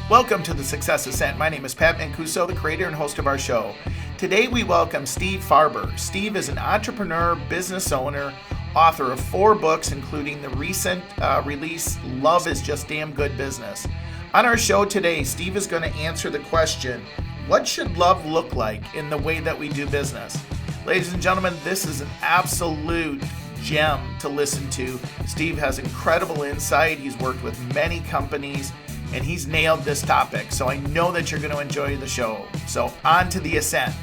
Welcome to the Success Ascent. My name is Pat Mancuso, the creator and host of our show. Today we welcome Steve Farber. Steve is an entrepreneur, business owner, author of 4 books, including the recent release, Love is Just Damn Good Business. On our show today, Steve is going to answer the question, what should love look like in the way that we do business? Ladies and gentlemen, this is an absolute gem to listen to. Steve has incredible insight. He's worked with many companies, and he's nailed this topic. So I know that you're going to enjoy the show. So on to the ascent.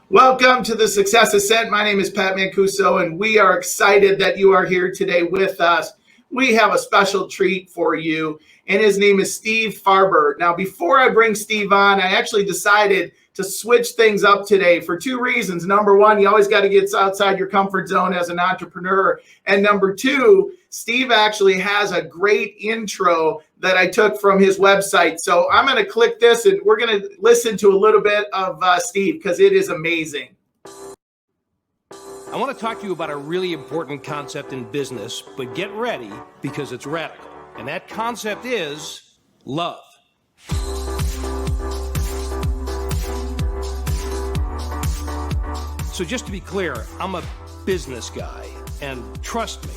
Welcome to the Success Ascent. My name is Pat Mancuso, and we are excited that you are here today with us. We have a special treat for you, and his name is Steve Farber. Now, before I bring Steve on, I actually decided to switch things up today for 2 reasons. Number one, you always got to get outside your comfort zone as an entrepreneur. And number 2, Steve actually has a great intro that I took from his website. So I'm going to click this and we're going to listen to a little bit of Steve because it is amazing. I want to talk to you about a really important concept in business, but get ready because it's radical. And that concept is love. So just to be clear, I'm a business guy, and trust me,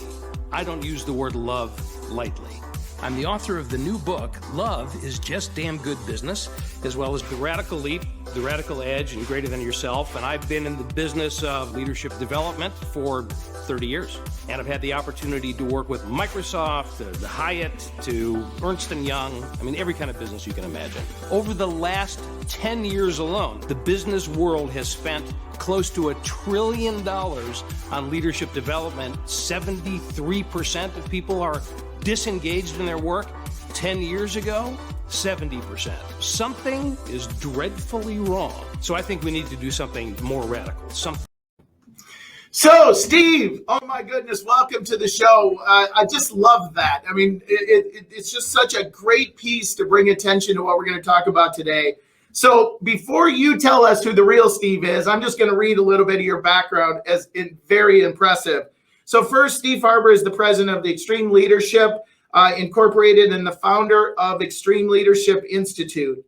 I don't use the word love lightly. I'm the author of the new book, Love is Just Damn Good Business, as well as The Radical Leap, The Radical Edge, and Greater Than Yourself. And I've been in the business of leadership development for 30 years. And I've had the opportunity to work with Microsoft, to Hyatt, to Ernst & Young, every kind of business you can imagine. Over the last 10 years alone, the business world has spent close to $1 trillion on leadership development. 73% of people are disengaged in their work. 10 years ago, 70%. Something is dreadfully wrong. So I think we need to do something more radical. So, Steve, oh my goodness, welcome to the show. I just love that. It's just such a great piece to bring attention to what we're going to talk about today. So before you tell us who the real Steve is, I'm just going to read a little bit of your background as very impressive. So first, Steve Farber is the president of the Extreme Leadership Incorporated and the founder of Extreme Leadership Institute.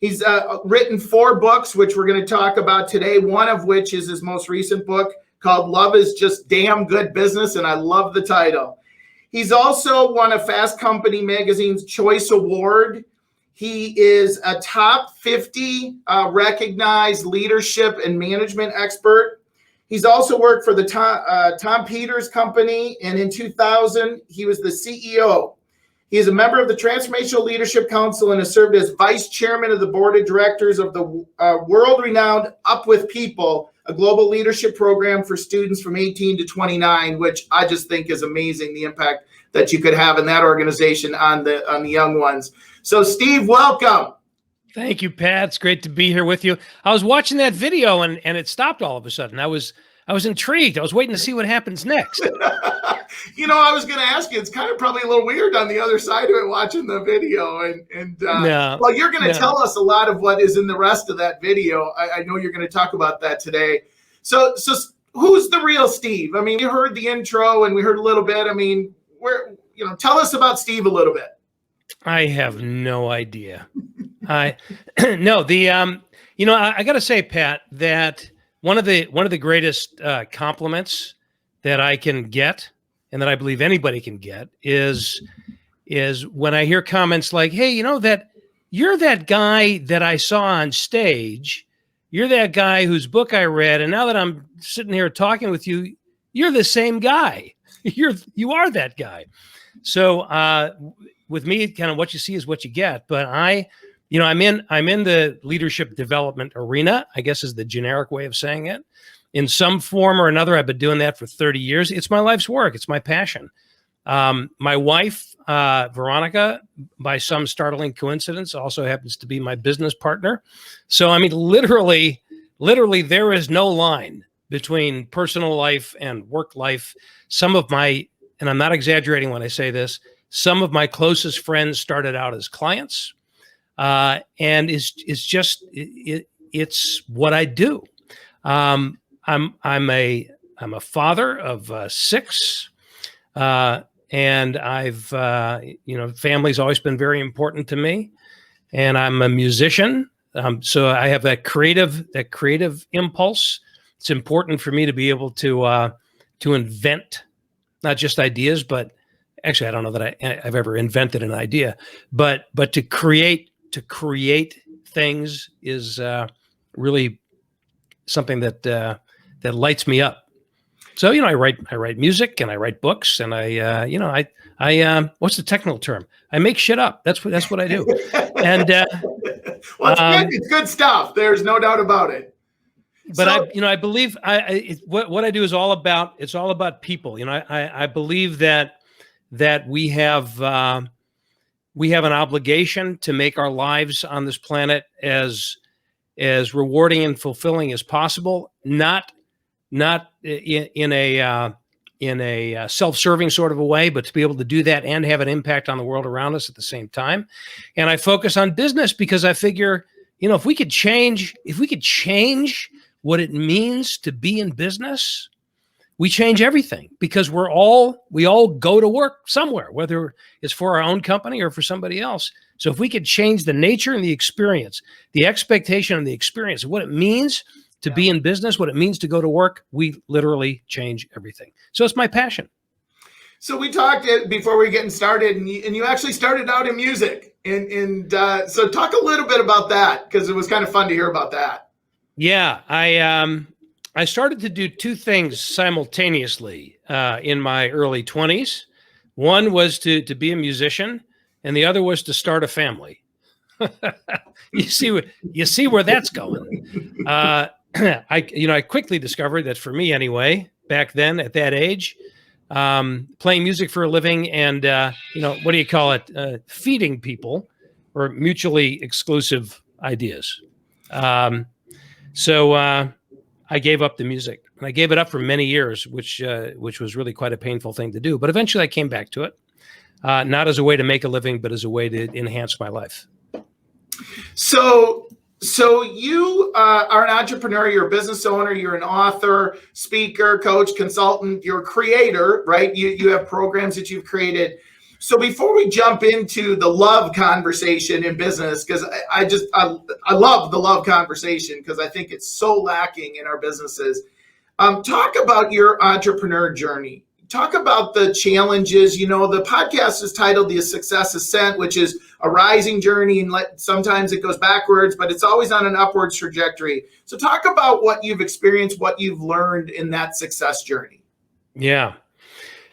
He's written 4 books, which we're going to talk about today, one of which is his most recent book called Love is Just Damn Good Business, and I love the title. He's also won a Fast Company magazine's Choice Award. He is a top 50 recognized leadership and management expert. He's also worked for the Tom Peters Company, and in 2000, he was the CEO. He is a member of the Transformational Leadership Council and has served as vice chairman of the board of directors of the world-renowned Up With People, a global leadership program for students from 18 to 29, which I just think is amazing, the impact that you could have in that organization on the young ones. So, Steve, welcome. Thank you, Pat. It's great to be here with you. I was watching that video and it stopped all of a sudden. I was intrigued. I was waiting to see what happens next. I was going to ask you, it's kind of probably a little weird on the other side of it watching the video. Well, you're going to tell us a lot of what is in the rest of that video. I know you're going to talk about that today. So who's the real Steve? You heard the intro and we heard a little bit. Tell us about Steve a little bit. I have no idea. I got to say, Pat, that one of the greatest compliments that I can get, and that I believe anybody can get, is when I hear comments like, "Hey, that you're that guy that I saw on stage. You're that guy whose book I read, and now that I'm sitting here talking with you, you're the same guy. You are that guy." So with me, kind of what you see is what you get. But I'm in the leadership development arena, I guess is the generic way of saying it. In some form or another, I've been doing that for 30 years. It's my life's work. It's my passion. My wife, Veronica, by some startling coincidence, also happens to be my business partner. So, literally, there is no line between personal life and work life. And I'm not exaggerating when I say this, some of my closest friends started out as clients, and it's what I do. I'm a father of 6. and I've family's always been very important to me, and I'm a musician. So I have that creative impulse. It's important for me to be able to invent not just ideas, but actually I don't know that I've ever invented an idea, but to create things is really something that lights me up. So, I write music and I write books, and I what's the technical term? I make shit up. That's what I do. And well, it's good. It's good stuff. There's no doubt about it. But I believe what I do is all about people. I believe that we have an obligation to make our lives on this planet as rewarding and fulfilling as possible, not in a self-serving sort of a way, but to be able to do that and have an impact on the world around us at the same time. And I focus on business because I figure, if we could change what it means to be in business, we change everything, because we all go to work somewhere, whether it's for our own company or for somebody else. So if we could change the nature and the experience, the expectation and the experience of what it means to be in business, what it means to go to work, we literally change everything. So it's my passion. So we talked before we were getting started, and you actually started out in music. And so talk a little bit about that, because it was kind of fun to hear about that. Yeah, I started to do two things simultaneously in my early 20s. One was to be a musician, and the other was to start a family. You see where that's going. I quickly discovered that, for me anyway, back then at that age, playing music for a living and what do you call it, feeding people were mutually exclusive ideas. So I gave up the music, and I gave it up for many years, which was really quite a painful thing to do. But eventually I came back to it, not as a way to make a living, but as a way to enhance my life. So you are an entrepreneur, you're a business owner, you're an author, speaker, coach, consultant, you're a creator, right? You have programs that you've created. So before we jump into the love conversation in business, because I love the love conversation, because I think it's so lacking in our businesses. Talk about your entrepreneur journey. Talk about the challenges. The podcast is titled The Success Ascent, which is a rising journey, and sometimes it goes backwards, but it's always on an upwards trajectory. So talk about what you've experienced, what you've learned in that success journey. Yeah.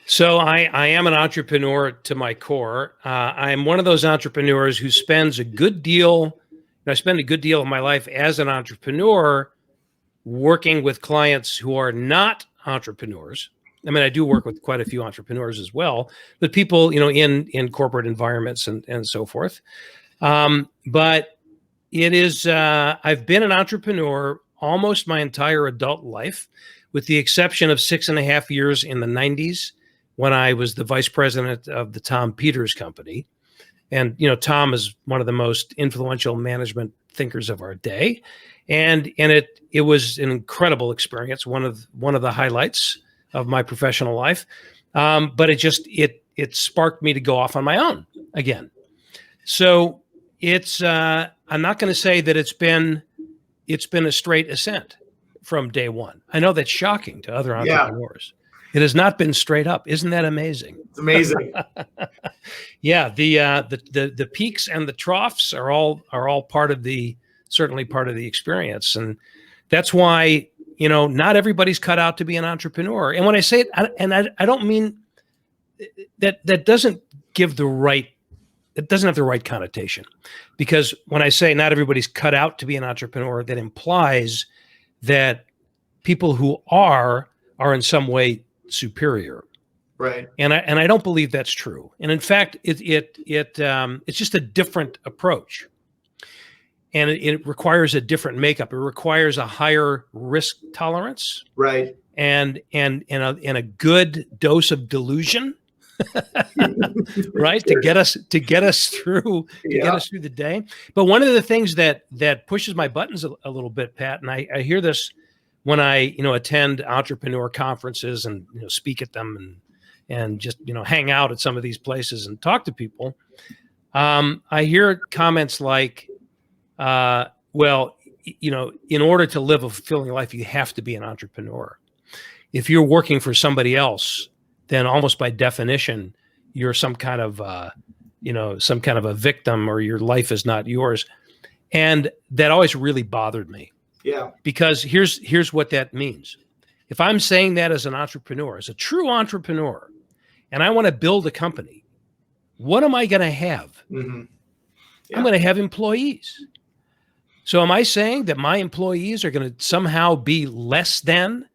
So I am an entrepreneur to my core. I am one of those entrepreneurs who spends a good deal. I spend a good deal of my life as an entrepreneur working with clients who are not entrepreneurs. I mean, I do work with quite a few entrepreneurs as well, but people, in corporate environments and so forth. But it is, I've been an entrepreneur almost my entire adult life, with the exception of 6.5 years in the 90s, when I was the vice president of the Tom Peters Company. And, Tom is one of the most influential management thinkers of our day. And it was an incredible experience, one of the highlights of my professional life. But it sparked me to go off on my own again. So it's, I'm not going to say that it's been a straight ascent from day one. I know that's shocking to other entrepreneurs. Yeah. It has not been straight up. Isn't that amazing? It's amazing. Yeah. The peaks and the troughs are all certainly part of the experience. And that's why, not everybody's cut out to be an entrepreneur. And when I say it, I don't mean that doesn't give it doesn't have the right connotation, because when I say not everybody's cut out to be an entrepreneur, that implies that people who are in some way superior. Right. And I don't believe that's true. And in fact, it's just a different approach. And it requires a different makeup. It requires a higher risk tolerance, right? And a good dose of delusion, right? Sure. To get us through the day. But one of the things that pushes my buttons a little bit, Pat, and I hear this when I attend entrepreneur conferences and speak at them, and just, hang out at some of these places and talk to people, I hear comments like, well, in order to live a fulfilling life, you have to be an entrepreneur. If you're working for somebody else, then almost by definition, you're some kind of a victim, or your life is not yours. And that always really bothered me. Yeah. Because here's what that means. If I'm saying that as an entrepreneur, as a true entrepreneur, and I want to build a company, what am I going to have? Mm-hmm. Yeah. I'm going to have employees. So am I saying that my employees are going to somehow be less than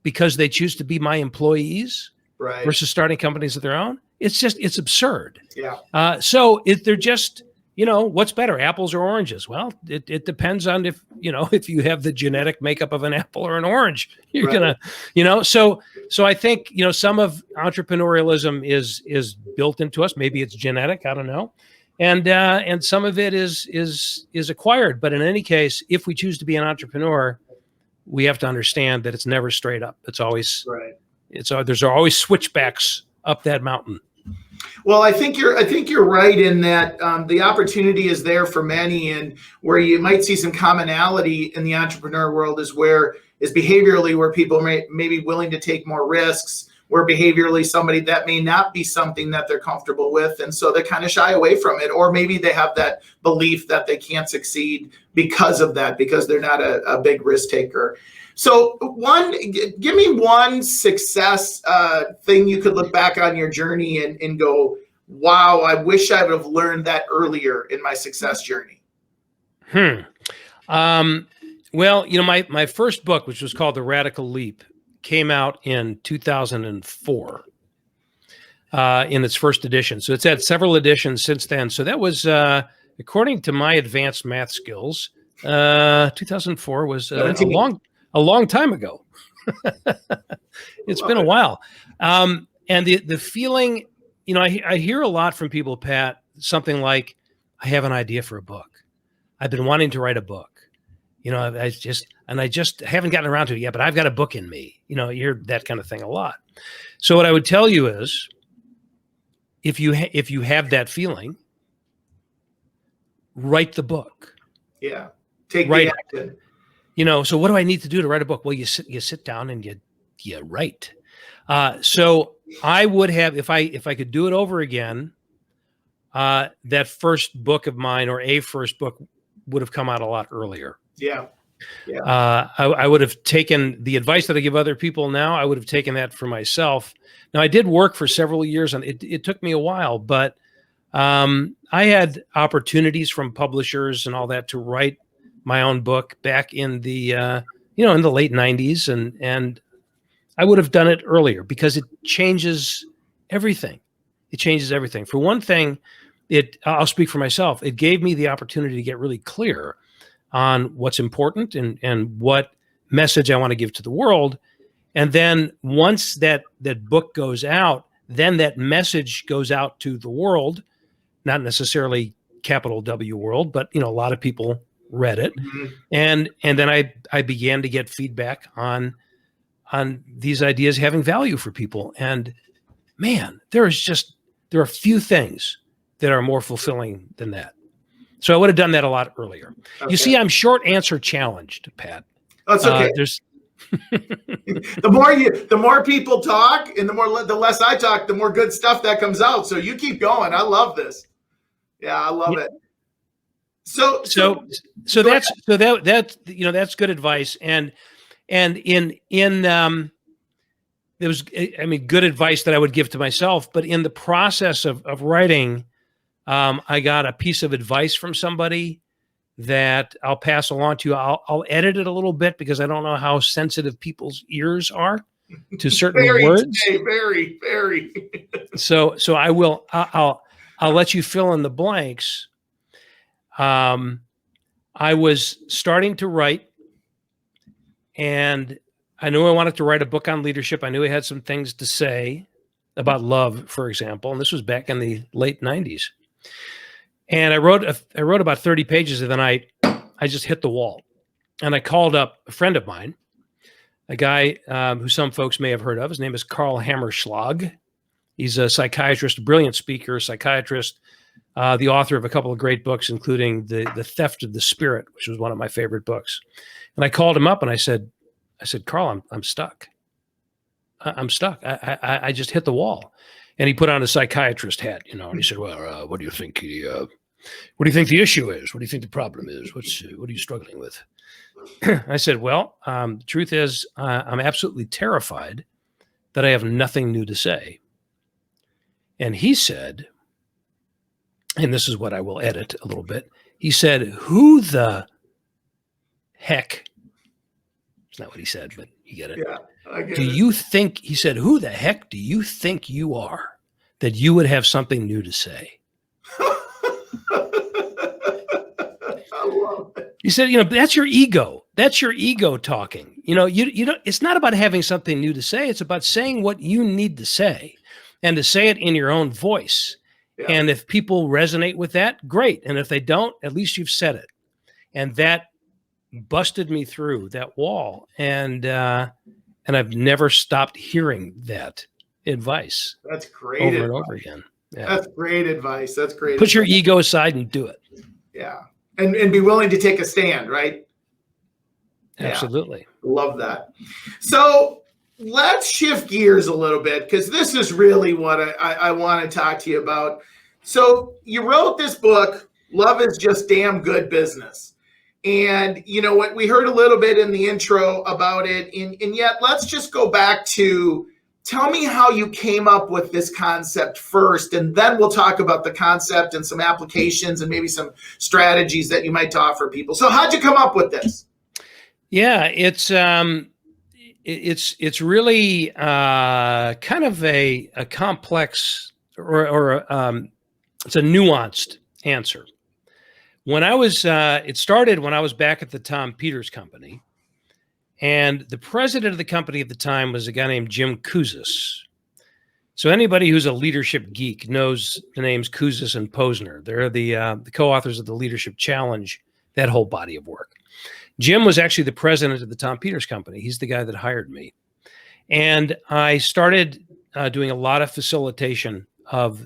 because they choose to be my employees Right. versus starting companies of their own? It's absurd. Yeah. So they're just, what's better, apples or oranges? Well, it depends on if you have the genetic makeup of an apple or an orange, you're Right. gonna, so I think, some of entrepreneurialism is built into us. Maybe it's genetic, I don't know. And some of it is acquired. But in any case, if we choose to be an entrepreneur, we have to understand that it's never straight up. It's always, Right. There's always switchbacks up that mountain. Well, I think you're right in that the opportunity is there for many, and where you might see some commonality in the entrepreneur world is behaviorally where people may be willing to take more risks, where behaviorally somebody that may not be something that they're comfortable with, and so they kind of shy away from it, or maybe they have that belief that they can't succeed because of that, because they're not a big risk taker. So give me one success thing you could look back on your journey and go, wow, I wish I would have learned that earlier in my success journey. Well, my first book, which was called The Radical Leap, came out in 2004 in its first edition. So it's had several editions since then. So that was, according to my advanced math skills, 2004 was a long time ago. It's been a while. And the feeling, I hear a lot from people, Pat, something like, I have an idea for a book. I've been wanting to write a book. I just haven't gotten around to it yet, but I've got a book in me. You hear that kind of thing a lot. So what I would tell you is, if you have that feeling, write the book. Yeah. Take the action. So what do I need to do to write a book? Well, you sit down and you write. So I would have, if I could do it over again, that first book of mine, or a first book, would have come out a lot earlier. Yeah. I would have taken the advice that I give other people now. I would have taken that for myself. Now, I did work for several years, and it took me a while, but I had opportunities from publishers and all that to write my own book back in the in the late 90s, and I would have done it earlier, because it changes everything. It changes everything. For one thing, I'll speak for myself. It gave me the opportunity to get really clear on what's important and what message I want to give to the world. And then once that book goes out, then that message goes out to the world, not necessarily capital W world, but a lot of people read it. Mm-hmm. And then I began to get feedback on these ideas having value for people. And man, there are few things that are more fulfilling than that. So I would have done that a lot earlier. Okay. You see, I'm short answer challenged, Pat. That's okay. The more people talk, and the less I talk, the more good stuff that comes out. So you keep going. I love this. Yeah, I love it. So that's good advice. And there was, good advice that I would give to myself, but in the process of writing, I got a piece of advice from somebody that I'll pass along to you. I'll edit it a little bit, because I don't know how sensitive people's ears are to certain words. Very, very. So I will. I'll let you fill in the blanks. I was starting to write, and I knew I wanted to write a book on leadership. I knew I had some things to say about love, for example, and this was back in the late 90s. And I wrote about 30 pages, and then I just hit the wall. And I called up a friend of mine, a guy who some folks may have heard of. His name is Carl Hammerschlag. He's a psychiatrist, a brilliant speaker, psychiatrist, the author of a couple of great books, including the Theft of the Spirit, which was one of my favorite books. And I called him up and I said, Carl, I'm stuck. I'm stuck. I just hit the wall. And he put on a psychiatrist hat, and he said, well, what do you think what do you think the issue is? What do you think the problem is? What are you struggling with? I said, well, the truth is I'm absolutely terrified that I have nothing new to say. And he said, and this is what I will edit a little bit. He said, who the heck, it's not what he said, but you get it. Yeah, I get do it. you think, he said, who the heck do you think you are that you would have something new to say? I love it. He said, that's your ego. That's your ego talking. You don't, it's not about having something new to say. It's about saying what you need to say and to say it in your own voice. Yeah. And if people resonate with that, great. And if they don't, at least you've said it. And that busted me through that wall. And I've never stopped hearing that advice. That's great. Over and over again. Yeah. That's great advice. That's great. Put your ego aside and do it. Yeah. And be willing to take a stand, right? Absolutely. Yeah. Love that. So let's shift gears a little bit, because this is really what I want to talk to you about. So you wrote this book, Love is Just Damn Good Business. And what we heard a little bit in the intro about it. And yet let's just go back to, tell me how you came up with this concept first, and then we'll talk about the concept and some applications and maybe some strategies that you might offer people. So how'd you come up with this? Yeah, it's really kind of a complex or it's a nuanced answer. When I was, it started when I was back at the Tom Peters Company, and the president of the company at the time was a guy named Jim Kouzes. So anybody who's a leadership geek knows the names Kouzes and Posner. They're the co-authors of the Leadership Challenge, that whole body of work. Jim was actually the president of the Tom Peters Company. He's the guy that hired me. And I started doing a lot of facilitation of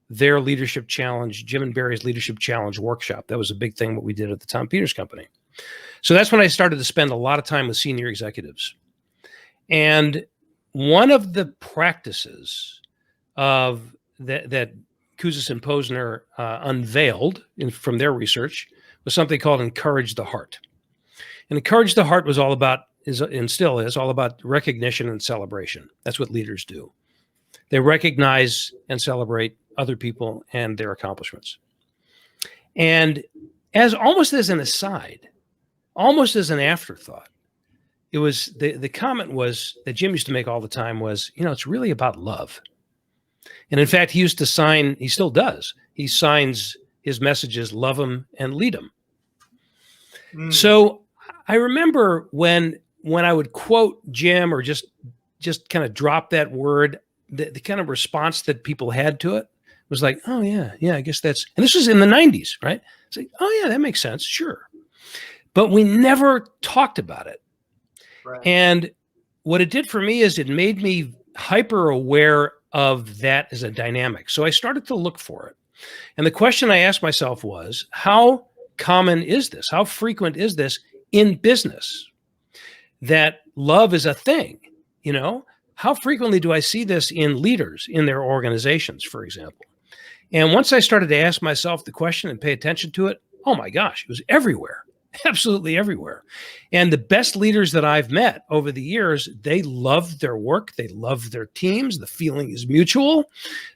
their Leadership Challenge, Jim and Barry's Leadership Challenge workshop. That was a big thing what we did at the Tom Peters Company. So that's when I started to spend a lot of time with senior executives. And one of the practices of that Kouzes and Posner unveiled from their research was something called Encourage the Heart. And Encourage the Heart was all about, and still is, all about recognition and celebration. That's what leaders do. They recognize and celebrate other people and their accomplishments. And almost as an aside, almost as an afterthought, it was the comment was that Jim used to make all the time was, it's really about love. And in fact, he used to sign, he still does, he signs his messages, love them and lead them. So I remember when I would quote Jim or just kind of drop that word, the kind of response that people had to it was like, oh yeah, I guess that's, and this was in the 90s, right? It's like, oh yeah, that makes sense, sure. But we never talked about it. Right. And what it did for me is it made me hyper aware of that as a dynamic. So I started to look for it. And the question I asked myself was, how common is this? How frequent is this in business? That love is a thing, How frequently do I see this in leaders in their organizations, for example? And once I started to ask myself the question and pay attention to it, oh my gosh, it was everywhere. Absolutely everywhere. And the best leaders that I've met over the years, they love their work. They love their teams. The feeling is mutual.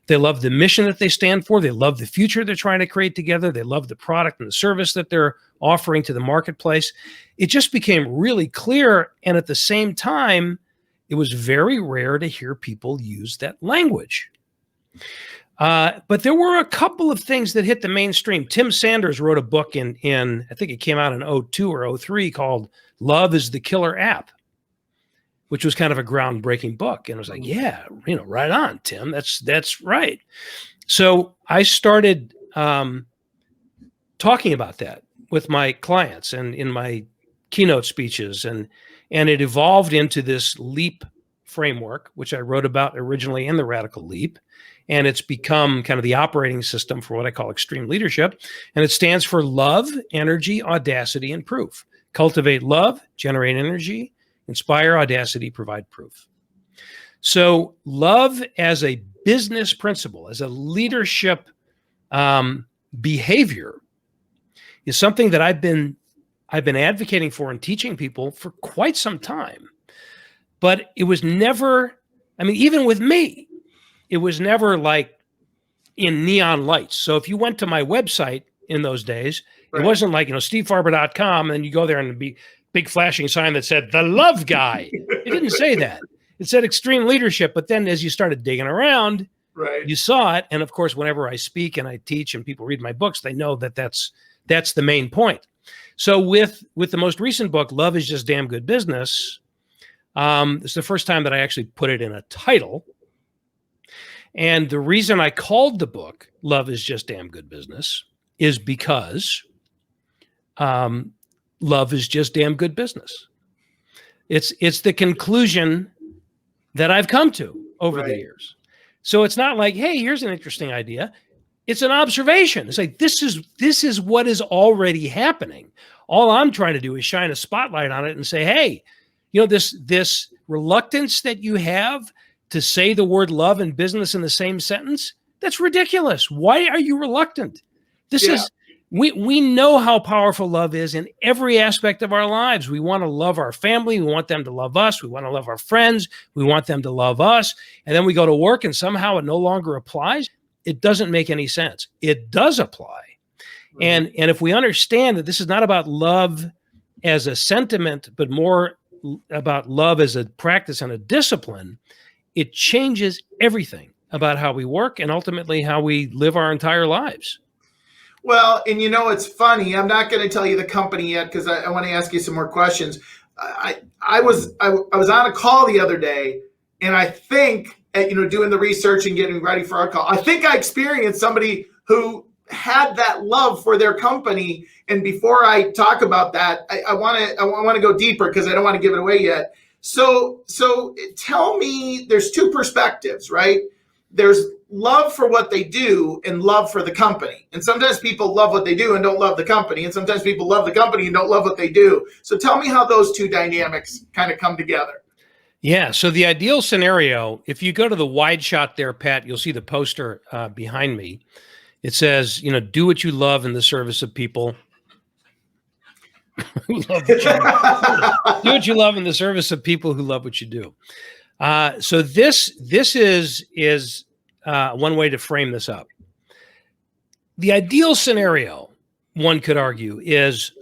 They love the mission that they stand for. They love the future they're trying to create together. They love the product and the service that they're offering to the marketplace. It just became really clear. And at the same time, it was very rare to hear people use that language. But there were a couple of things that hit the mainstream. Tim Sanders wrote a book in I think it came out in 2002 or 2003 called Love is the Killer App, which was kind of a groundbreaking book. And I was like, yeah, right on, Tim. That's right. So I started talking about that with my clients and in my keynote speeches, and it evolved into this LEAP framework, which I wrote about originally in The Radical Leap. And it's become kind of the operating system for what I call extreme leadership. And it stands for love, energy, audacity, and proof. Cultivate love, generate energy, inspire, audacity, provide proof. So love as a business principle, as a leadership behavior, is something that I've been advocating for and teaching people for quite some time. But it was never, I mean, even with me, it was never like in neon lights. So if you went to my website in those days, it wasn't like, stevefarber.com, and you go there and it'd be big flashing sign that said, the love guy. It didn't say that. It said extreme leadership. But then as you started digging around, you saw it. And of course, whenever I speak and I teach and people read my books, they know that that's the main point. So with the most recent book, Love is Just Damn Good Business, it's the first time that I actually put it in a title. And the reason I called the book Love is Just Damn Good Business is because love is just damn good business. It's the conclusion that I've come to over the years. So it's not like, hey, here's an interesting idea. It's an observation. It's like, this is what is already happening. All I'm trying to do is shine a spotlight on it and say, hey, this reluctance that you have to say the word love and business in the same sentence, that's ridiculous. Why are you reluctant? We know how powerful love is in every aspect of our lives. We want to love our family. We want them to love us. We want to love our friends. We want them to love us. And then we go to work and somehow it no longer applies. It doesn't make any sense. It does apply. And if we understand that this is not about love as a sentiment, but more about love as a practice and a discipline, it changes everything about how we work and ultimately how we live our entire lives. Well, and it's funny. I'm not going to tell you the company yet because I want to ask you some more questions. I was on a call the other day, and I think doing the research and getting ready for our call, I think I experienced somebody who had that love for their company. And before I talk about that, I want to go deeper because I don't want to give it away yet. So tell me, there's two perspectives, right? There's love for what they do and love for the company. And sometimes people love what they do and don't love the company. And sometimes people love the company and don't love what they do. So tell me how those two dynamics kind of come together. Yeah. So the ideal scenario, if you go to the wide shot there, Pat, you'll see the poster behind me. It says, do what you love in the service of people who love what you do. Do what you love in the service of people who love what you do. So this is one way to frame this up. The ideal scenario, one could argue, is,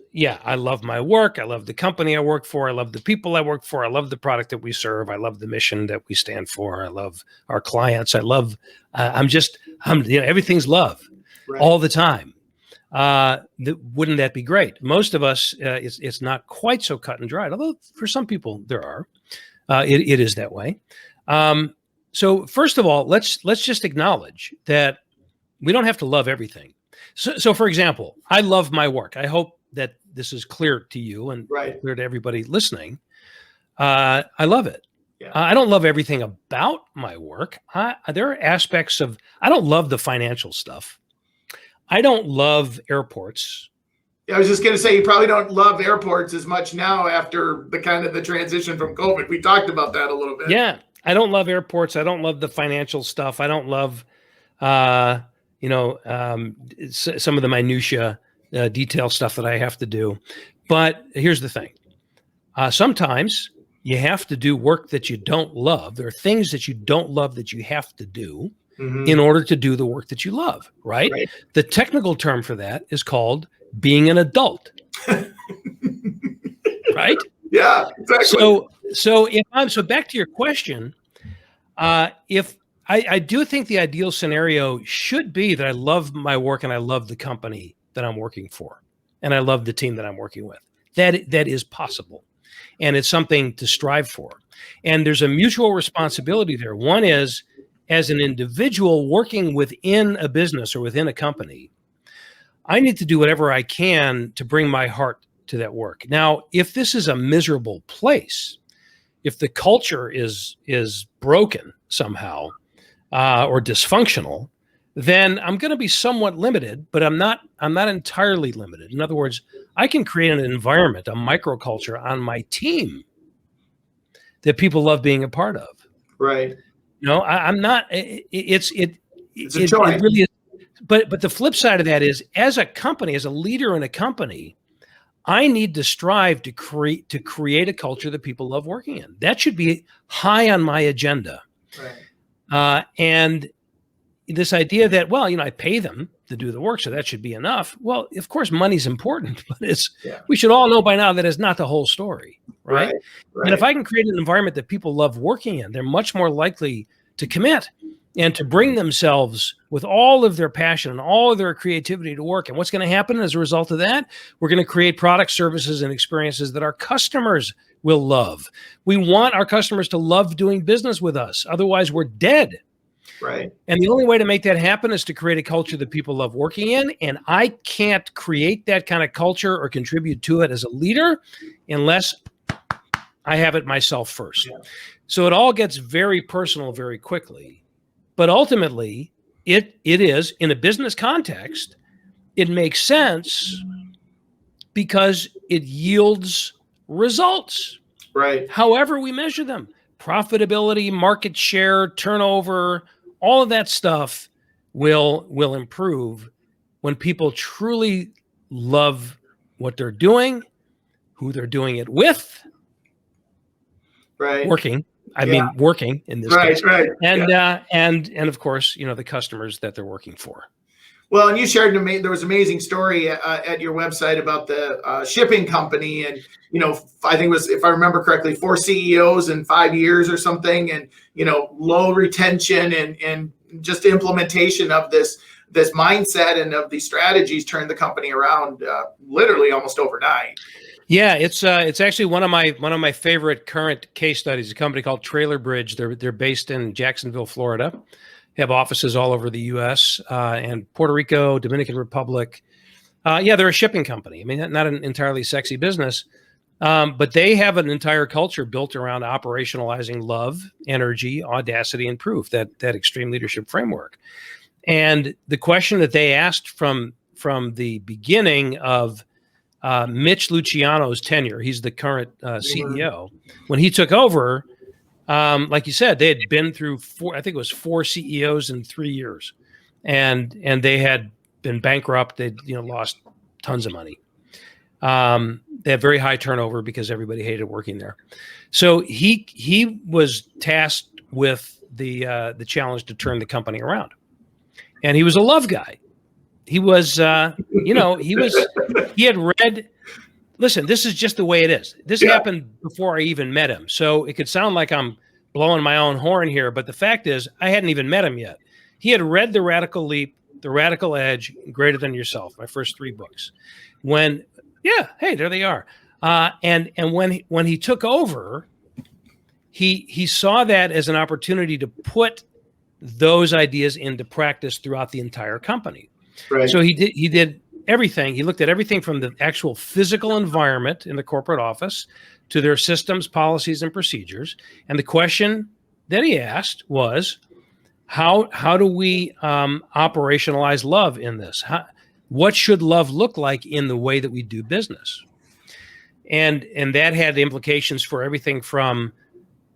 I love my work. I love the company I work for. I love the people I work for. I love the product that we serve. I love the mission that we stand for. I love our clients. I love, everything's love all the time. Wouldn't that be great? Most of us, it's not quite so cut and dried, although for some people there are. It is that way. So first of all, let's just acknowledge that we don't have to love everything. So for example, I love my work. I hope that this is clear to you and clear to everybody listening. I love it. I don't love everything about my work. There are aspects of, I don't love the financial stuff. I don't love airports. I was just going to say, you probably don't love airports as much now after the transition from COVID. We talked about that a little bit. Yeah. I don't love airports. I don't love the financial stuff. I don't love, some of the minutia, detail stuff that I have to do. But here's the thing. Sometimes you have to do work that you don't love. There are things that you don't love that you have to do in order to do the work that you love, right? The technical term for that is called being an adult. Right? Yeah, exactly. So back to your question, if I do think the ideal scenario should be that I love my work and I love the company that I'm working for, and I love the team that I'm working with. That is possible, and it's something to strive for. And there's a mutual responsibility there. One is, as an individual working within a business or within a company, I need to do whatever I can to bring my heart to that work. Now, if this is a miserable place, if the culture is broken somehow or dysfunctional, then I'm going to be somewhat limited, but I'm not entirely limited. In other words, I can create an environment, a microculture on my team that people love being a part of. Right. No, I'm not. It's a choice. It really is. But the flip side of that is, as a company, as a leader in a company, I need to strive to create a culture that people love working in. That should be high on my agenda. Right. And this idea that, well, I pay them to do the work, so that should be enough. Well, of course, money's important, but we should all know by now that it's not the whole story, right? Right. And if I can create an environment that people love working in, they're much more likely to commit and to bring themselves with all of their passion and all of their creativity to work. And what's going to happen as a result of that? We're going to create products, services, and experiences that our customers will love. We want our customers to love doing business with us. Otherwise, we're dead. Right. And the only way to make that happen is to create a culture that people love working in. And I can't create that kind of culture or contribute to it as a leader unless I have it myself first. Yeah. So it all gets very personal very quickly. But ultimately, it is, in a business context, it makes sense because it yields results. Right. However we measure them. Profitability, market share, turnover, all of that stuff will improve when people truly love what they're doing, who they're doing it with. Right. Working in this case. Right. And of course, the customers that they're working for. Well, and you shared there was an amazing story at your website about the shipping company, and I think it was, if I remember correctly, 4 CEOs in 5 years or something, and low retention and just implementation of this mindset and of these strategies turned the company around literally almost overnight. Yeah, it's actually one of my favorite current case studies. A company called Trailer Bridge. They're based in Jacksonville, Florida. Have offices all over the U.S. And Puerto Rico, Dominican Republic. They're a shipping company. I mean, not an entirely sexy business, but they have an entire culture built around operationalizing love, energy, audacity, and proof. That extreme leadership framework. And the question that they asked from the beginning of Mitch Luciano's tenure, he's the current CEO, when he took over. Like you said, they had been through 4 CEOs in 3 years, and they had been bankrupt. They'd lost tons of money. They had very high turnover because everybody hated working there. So he was tasked with the challenge to turn the company around, and he was a love guy. He was, he had read. Listen, this is just the way it is. This happened before I even met him. So it could sound like I'm blowing my own horn here, but the fact is I hadn't even met him yet. He had read The Radical Leap, The Radical Edge, Greater Than Yourself, my first 3 books. Hey, there they are. And when he took over, he saw that as an opportunity to put those ideas into practice throughout the entire company. Right. So he did everything. He looked at everything from the actual physical environment in the corporate office to their systems, policies, and procedures. And the question that he asked was, how do we operationalize love in this? What should love look like in the way that we do business? And that had implications for everything from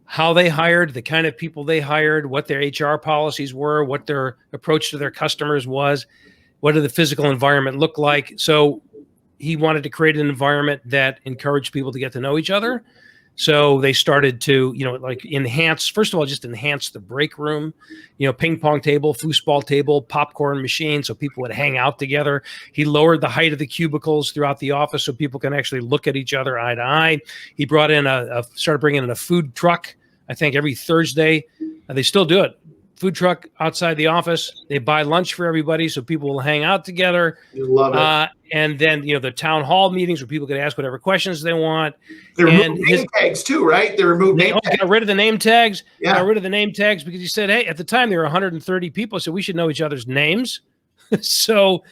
how they hired, the kind of people they hired, what their HR policies were, what their approach to their customers was. What did the physical environment look like? So he wanted to create an environment that encouraged people to get to know each other. So they started to, enhance the break room, ping pong table, foosball table, popcorn machine, so people would hang out together. He lowered the height of the cubicles throughout the office so people can actually look at each other eye to eye. He brought in started bringing in a food truck, I think every Thursday. They still do it. Food truck outside the office. They buy lunch for everybody so people will hang out together. You love it. And then, the town hall meetings where people could ask whatever questions they want. They removed name tags too, right? They removed name tags. Got rid of the name tags. Yeah. Got rid of the name tags because he said, hey, at the time there were 130 people, so we should know each other's names. So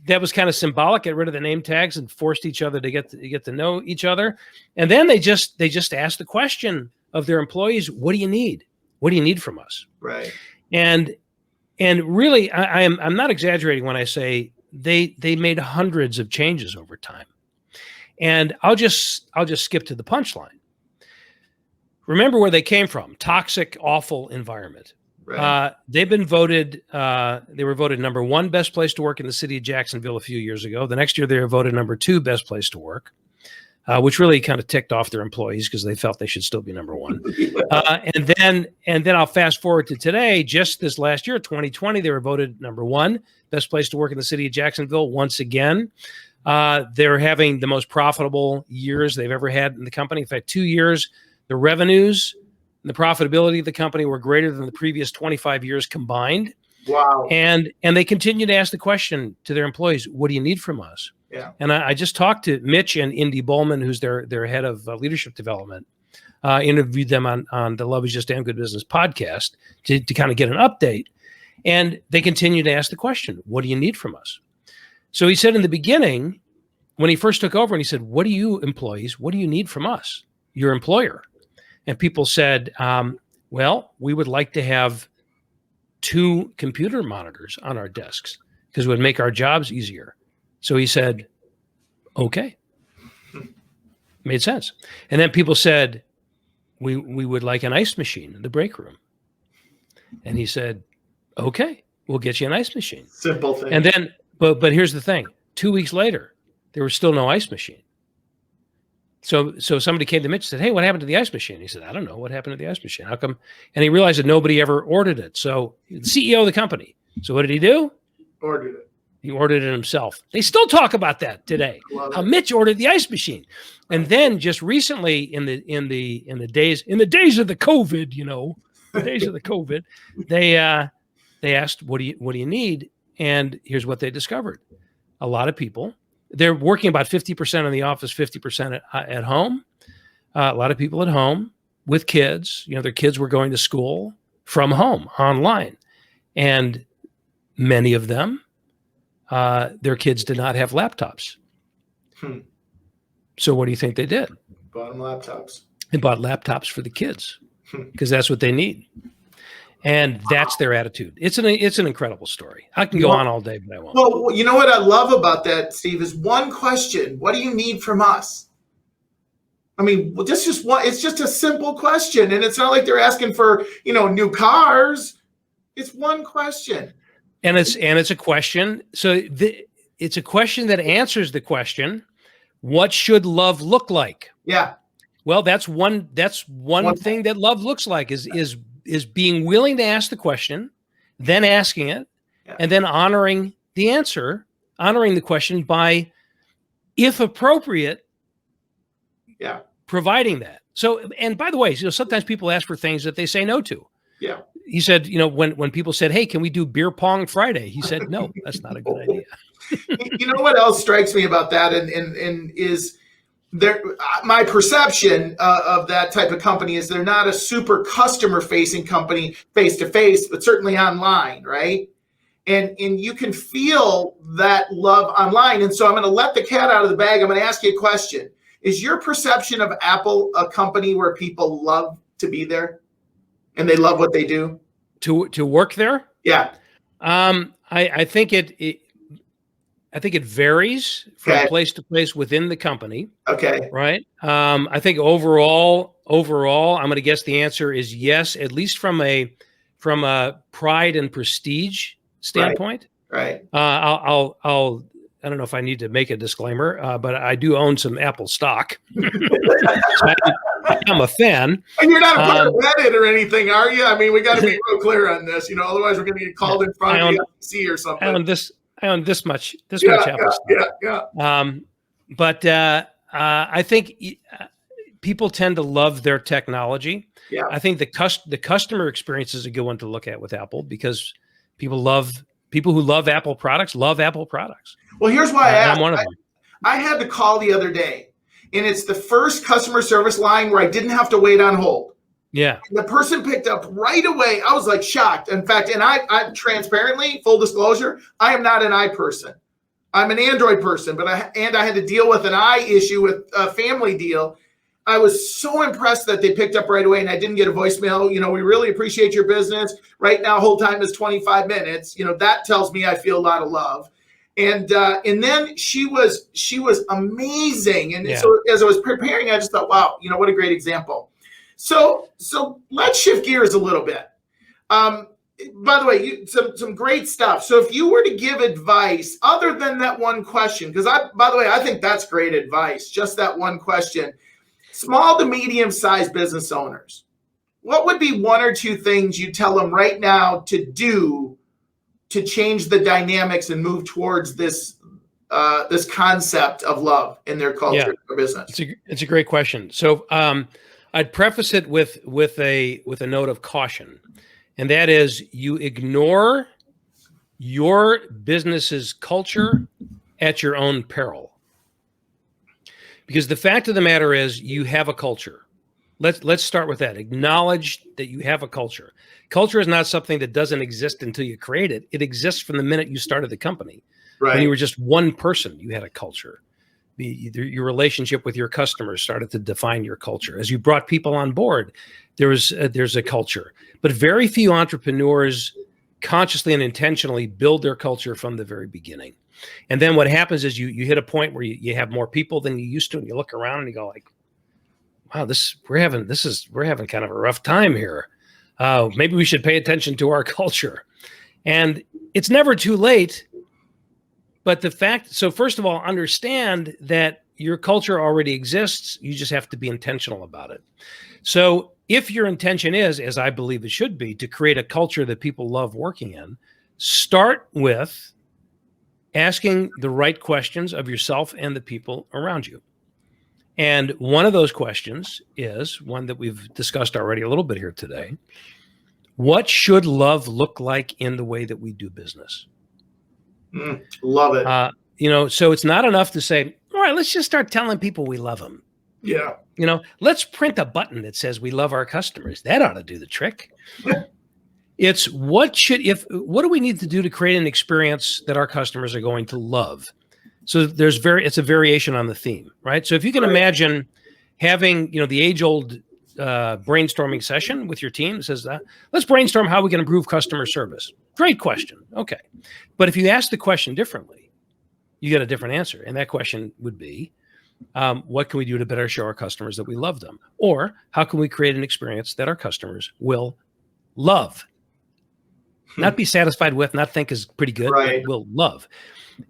that was kind of symbolic. Get rid of the name tags and forced each other to get to know each other. And then they just asked the question of their employees, what do you need? What do you need from us? Right. And really, I'm not exaggerating when I say they made hundreds of changes over time. And I'll just skip to the punchline. Remember where they came from: toxic, awful environment. Right. They've been voted. They were voted number 1 best place to work in the city of Jacksonville a few years ago. The next year, they were voted number 2 best place to work, which really kind of ticked off their employees because they felt they should still be number 1. And then I'll fast forward to today. Just this last year, 2020, they were voted number 1 best place to work in the city of Jacksonville once again. They're having the most profitable years they've ever had in the company. In fact, 2 years, the revenues and the profitability of the company were greater than the previous 25 years combined. Wow. And they continue to ask the question to their employees, what do you need from us? Yeah. And I just talked to Mitch and Indy Bowman, who's their head of leadership development, interviewed them on the Love is Just Damn Good Business podcast to kind of get an update. And they continue to ask the question, what do you need from us? So he said in the beginning, when he first took over, and he said, what do you employees, what do you need from us, your employer? And people said, well, we would like to have 2 computer monitors on our desks because it would make our jobs easier. So he said, okay. Made sense. And then people said, we would like an ice machine in the break room. And he said, okay, we'll get you an ice machine. Simple thing. And then, but here's the thing. 2 weeks later, there was still no ice machine. So somebody came to Mitch and said, hey, what happened to the ice machine? He said, I don't know what happened to the ice machine. How come? And he realized that nobody ever ordered it. So the CEO of the company. So what did he do? Ordered it. He ordered it himself. They still talk about that today. How Mitch ordered the ice machine. And then just recently in the days of the COVID, the days of the COVID, they asked, what do you need? And here's what they discovered. A lot of people, they're working about 50% in the office, 50% at home. A lot of people at home with kids, their kids were going to school from home online. And many of them, their kids did not have laptops. So what do you think they did? Bought them laptops. They bought laptops for the kids because that's what they need. And that's their attitude. It's an incredible story. I can go on all day, but I won't. Well, you know what I love about that, Steve, is one question. What do you need from us? I mean, this just one. It's just a simple question, and it's not like they're asking for new cars. It's one question. And it's a question. So it's a question that answers the question, what should love look like? Yeah. Well, that's one thing that love looks like is being willing to ask the question, then asking it, and then honoring the answer, honoring the question by, if appropriate, providing that. So, and by the way, sometimes people ask for things that they say no to. Yeah. He said, when people said, hey, can we do beer pong Friday? He said, no, that's not a good idea. You know what else strikes me about that and is there, my perception of that type of company is they're not a super customer facing company face to face, but certainly online, right? And you can feel that love online. And so I'm going to let the cat out of the bag. I'm going to ask you a question. Is your perception of Apple a company where people love to be there and they love what they do? To work there? Yeah. I think it varies from place to place within the company. Okay. Right. I think overall, I'm going to guess the answer is yes, at least from a pride and prestige standpoint. Right. I don't know if I need to make a disclaimer, but I do own some Apple stock. So I'm a fan. And you're not a part of Reddit or anything, are you? I mean, we got to be real clear on this. Otherwise we're going to get called in front of the FCC or something. I own this much Apple stock. Yeah. But I think people tend to love their technology. Yeah. I think the customer experience is a good one to look at with Apple because people who love Apple products love Apple products. Well, here's why I asked. I'm one of them. I had to call the other day, and it's the first customer service line where I didn't have to wait on hold. Yeah. And the person picked up right away. I was like shocked. In fact, and I transparently, full disclosure, I am not an I person. I'm an Android person, but I had to deal with an I issue with a family deal. I was so impressed that they picked up right away, and I didn't get a voicemail. We really appreciate your business. Right now, hold time is 25 minutes. That tells me I feel a lot of love. And then she was amazing. And so as I was preparing, I just thought, wow, what a great example. So let's shift gears a little bit. By the way, some great stuff. So if you were to give advice other than that one question, because I think that's great advice, just that one question. Small to medium-sized business owners, what would be one or two things you tell them right now to do to change the dynamics and move towards this concept of love in their culture or business? It's a great question. So I'd preface it with a note of caution, and that is you ignore your business's culture at your own peril. Because the fact of the matter is you have a culture. Let's start with that. Acknowledge that you have a culture. Culture is not something that doesn't exist until you create it. It exists from the minute you started the company. Right. When you were just one person, you had a culture. Your relationship with your customers started to define your culture. As you brought people on board, there's a culture. But very few entrepreneurs consciously and intentionally build their culture from the very beginning. And then what happens is you hit a point where you have more people than you used to, and you look around and you go like, wow, we're having kind of a rough time here. Maybe we should pay attention to our culture. And it's never too late. But so first of all, understand that your culture already exists. You just have to be intentional about it. So if your intention is, as I believe it should be, to create a culture that people love working in, start with asking the right questions of yourself and the people around you. And one of those questions is one that we've discussed already a little bit here today. What should love look like in the way that we do business? Love it. So it's not enough to say, all right, let's just start telling people we love them. Yeah. Let's print a button that says we love our customers. That ought to do the trick. It's what do we need to do to create an experience that our customers are going to love? So it's a variation on the theme, right? So if you can imagine having, the age-old brainstorming session with your team that says, let's brainstorm how we can improve customer service. Great question. Okay. But if you ask the question differently, you get a different answer. And that question would be, what can we do to better show our customers that we love them? Or how can we create an experience that our customers will love? Not be satisfied with, not think is pretty good, right. But will love.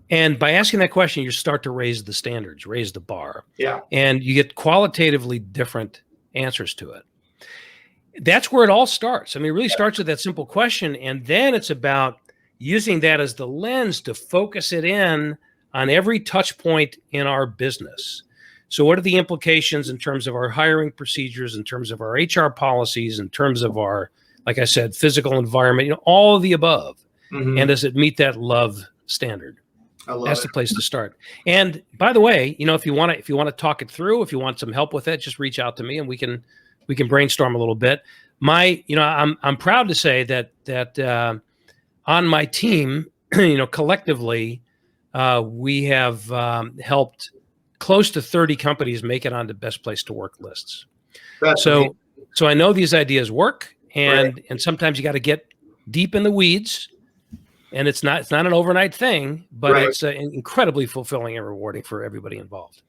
And by asking that question, you start to raise the standards, raise the bar. Yeah. And you get qualitatively different answers to it. That's where it all starts. I mean, it really starts with that simple question. And then it's about using that as the lens to focus it in on every touch point in our business. So what are the implications in terms of our hiring procedures, in terms of our HR policies, in terms of our, like I said, physical environment, all of the above. Mm-hmm. And does it meet that love standard? That's the place to start. And by the way, if you want to talk it through, if you want some help with it, just reach out to me and we can brainstorm a little bit. I'm proud to say that on my team, collectively, we have helped close to 30 companies make it onto best place to work lists. So I know these ideas work, and sometimes you got to get deep in the weeds. And it's not an overnight thing, but it's incredibly fulfilling and rewarding for everybody involved.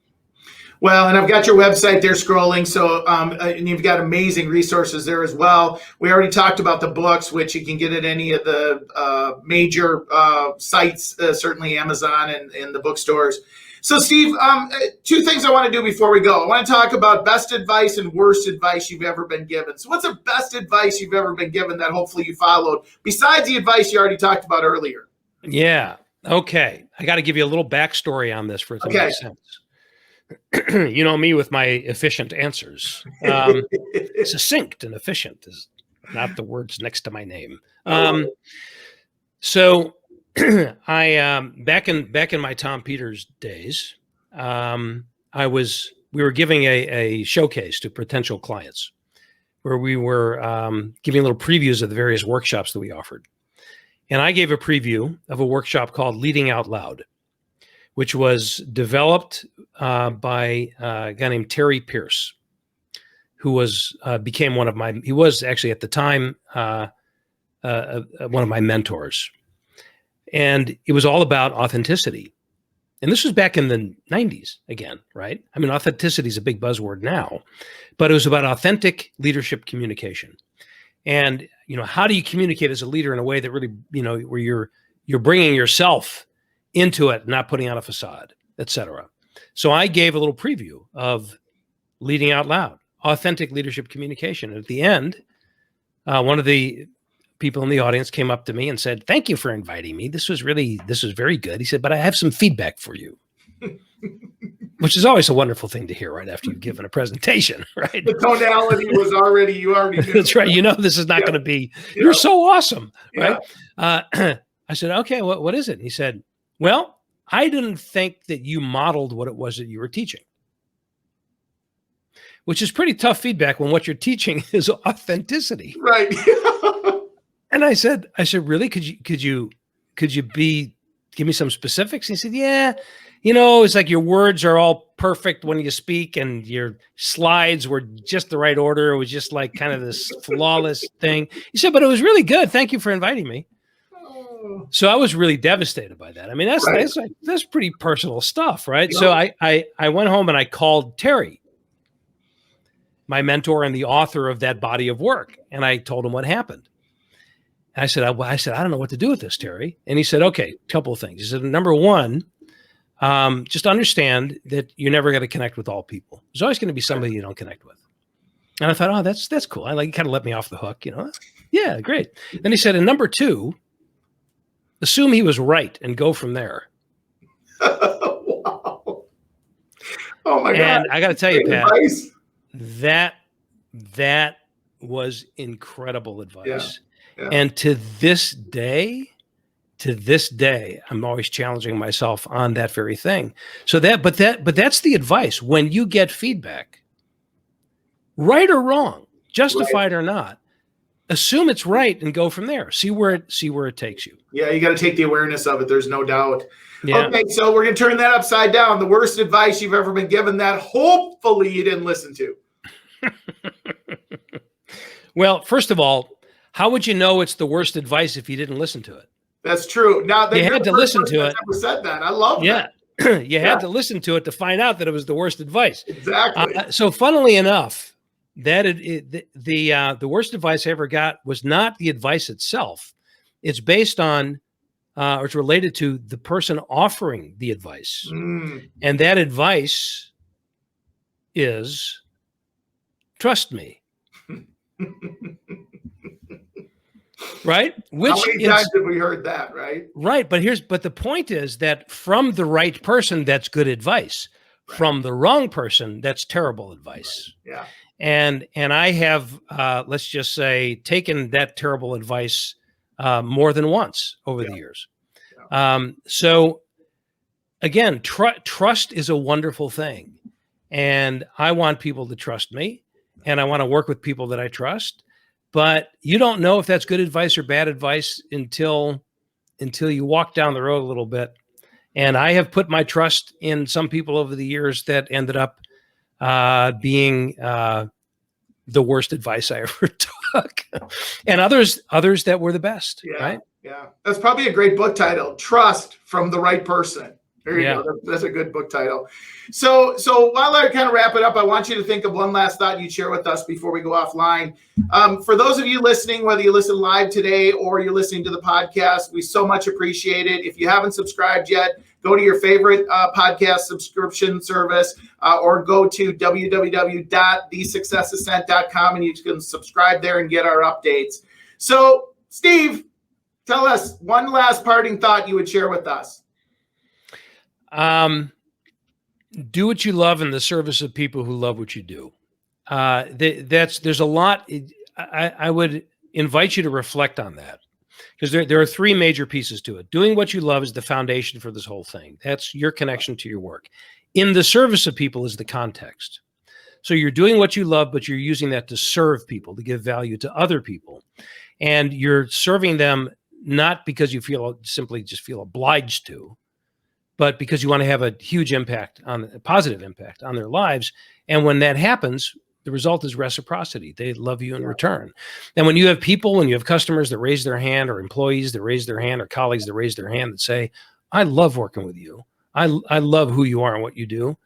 Well, and I've got your website there scrolling. So, and you've got amazing resources there as well. We already talked about the books, which you can get at any of the major sites, certainly Amazon and the bookstores. So, Steve, two things I want to do before we go. I want to talk about best advice and worst advice you've ever been given. So what's the best advice you've ever been given that hopefully you followed, besides the advice you already talked about earlier? Yeah. Okay. I got to give you a little backstory on this for it to make sense. You know me with my efficient answers. Succinct and efficient is not the words next to my name. So I back in my Tom Peters days, we were giving a showcase to potential clients where we were giving little previews of the various workshops that we offered. And I gave a preview of a workshop called Leading Out Loud, which was developed by a guy named Terry Pierce. who was became one of my. He was actually at the time one of my mentors, and it was all about authenticity. And this was back in the 90s again, right? I mean, authenticity is a big buzzword now, but it was about authentic leadership communication. And, how do you communicate as a leader in a way that really, where you're bringing yourself into it, not putting on a facade, et cetera. So I gave a little preview of leading out loud, authentic leadership communication. And at the end, one of the people in the audience came up to me and said, "Thank you for inviting me. This was very good." He said, "But I have some feedback for you," which is always a wonderful thing to hear right after you've given a presentation, right? The tonality was you already knew. That's right. This is not going to be, "You're so awesome," right? I said, "Okay, what is it?" And he said, "Well, I didn't think that you modeled what it was that you were teaching," which is pretty tough feedback when what you're teaching is authenticity. Right. And I said, "Really? Could you give me some specifics?" And he said, "Yeah, it's like your words are all perfect when you speak, and your slides were just the right order. It was just like kind of this flawless thing." He said, "But it was really good. Thank you for inviting me." So I was really devastated by that. I mean, that's pretty personal stuff, right? Yeah. So I went home and I called Terry, my mentor and the author of that body of work, and I told him what happened. I said, I don't know what to do with this, Terry. And he said, "Okay, a couple of things." He said, "Number one, just understand that you're never going to connect with all people. There's always going to be somebody you don't connect with." And I thought, "Oh, that's cool." I kind of let me off the hook, Yeah, great. Then he said, "And number two, assume he was right and go from there." Wow. Oh my God. And I got to tell you, Pat, advice. that was incredible advice. Yeah. Yeah. And to this day, I'm always challenging myself on that very thing. So but that's the advice. When you get feedback, right or wrong, justified or not, assume it's right and go from there. See where it takes you. Yeah, you got to take the awareness of it. There's no doubt. Yeah. Okay, so we're going to turn that upside down. The worst advice you've ever been given that hopefully you didn't listen to. Well, first of all, how would you know it's the worst advice if you didn't listen to it? That's true. Now you had to listen to it. Never said that. I love that. You had to listen to it to find out that it was the worst advice. Exactly. So, funnily enough, that the worst advice I ever got was not the advice itself. It's based on, or it's related to the person offering the advice, and that advice is, "Trust me." Right? How many times have we heard that, right? Right. But the point is that from the right person, that's good advice. Right. From the wrong person, that's terrible advice. Right. Yeah. And I have, let's just say, taken that terrible advice more than once over the years. Yeah. So again, trust is a wonderful thing. And I want people to trust me, and I want to work with people that I trust. But you don't know if that's good advice or bad advice until you walk down the road a little bit. And I have put my trust in some people over the years that ended up being the worst advice I ever took, and others that were the best. Yeah, right? Yeah. That's probably a great book title. Trust from the right person. There you go. That's a good book title. So while I kind of wrap it up, I want you to think of one last thought you'd share with us before we go offline. For those of you listening, whether you listen live today or you're listening to the podcast, we so much appreciate it. If you haven't subscribed yet, go to your favorite podcast subscription service or go to www.thesuccessascent.com and you can subscribe there and get our updates. So, Steve, tell us one last parting thought you would share with us. Do what you love in the service of people who love what you do. There's a lot. I would invite you to reflect on that, because there are three major pieces to it. Doing what you love is the foundation for this whole thing. That's your connection to your work. In the service of people is the context. So you're doing what you love, but you're using that to serve people, to give value to other people. And you're serving them not because you simply feel obliged to, but because you want to have a huge impact, a positive impact on their lives. And when that happens, the result is reciprocity. They love you in return. And when you have people, when you have customers that raise their hand, or employees that raise their hand, or colleagues that raise their hand that say, I love working with you. I love who you are and what you do.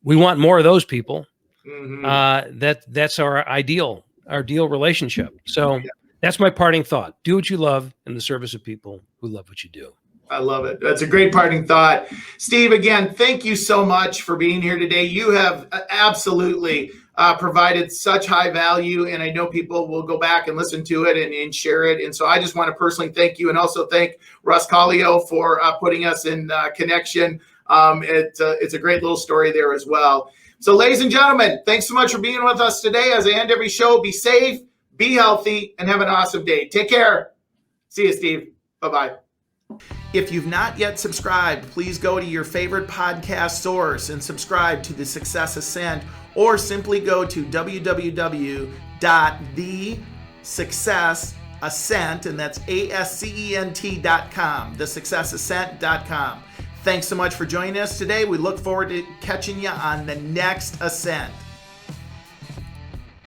We want more of those people. That's our ideal relationship. So that's my parting thought. Do what you love in the service of people who love what you do. I love it. That's a great parting thought. Steve, again, thank you so much for being here today. You have absolutely provided such high value, and I know people will go back and listen to it and share it. And so I just want to personally thank you, and also thank Russ Collio for putting us in connection. It's a great little story there as well. So ladies and gentlemen, thanks so much for being with us today. As I end every show, be safe, be healthy, and have an awesome day. Take care. See you, Steve. Bye-bye. If you've not yet subscribed, please go to your favorite podcast source and subscribe to The Success Ascent, or simply go to www.thesuccessascent, and that's ASCENT.com, thesuccessascent.com. Thanks so much for joining us today. We look forward to catching you on the next Ascent.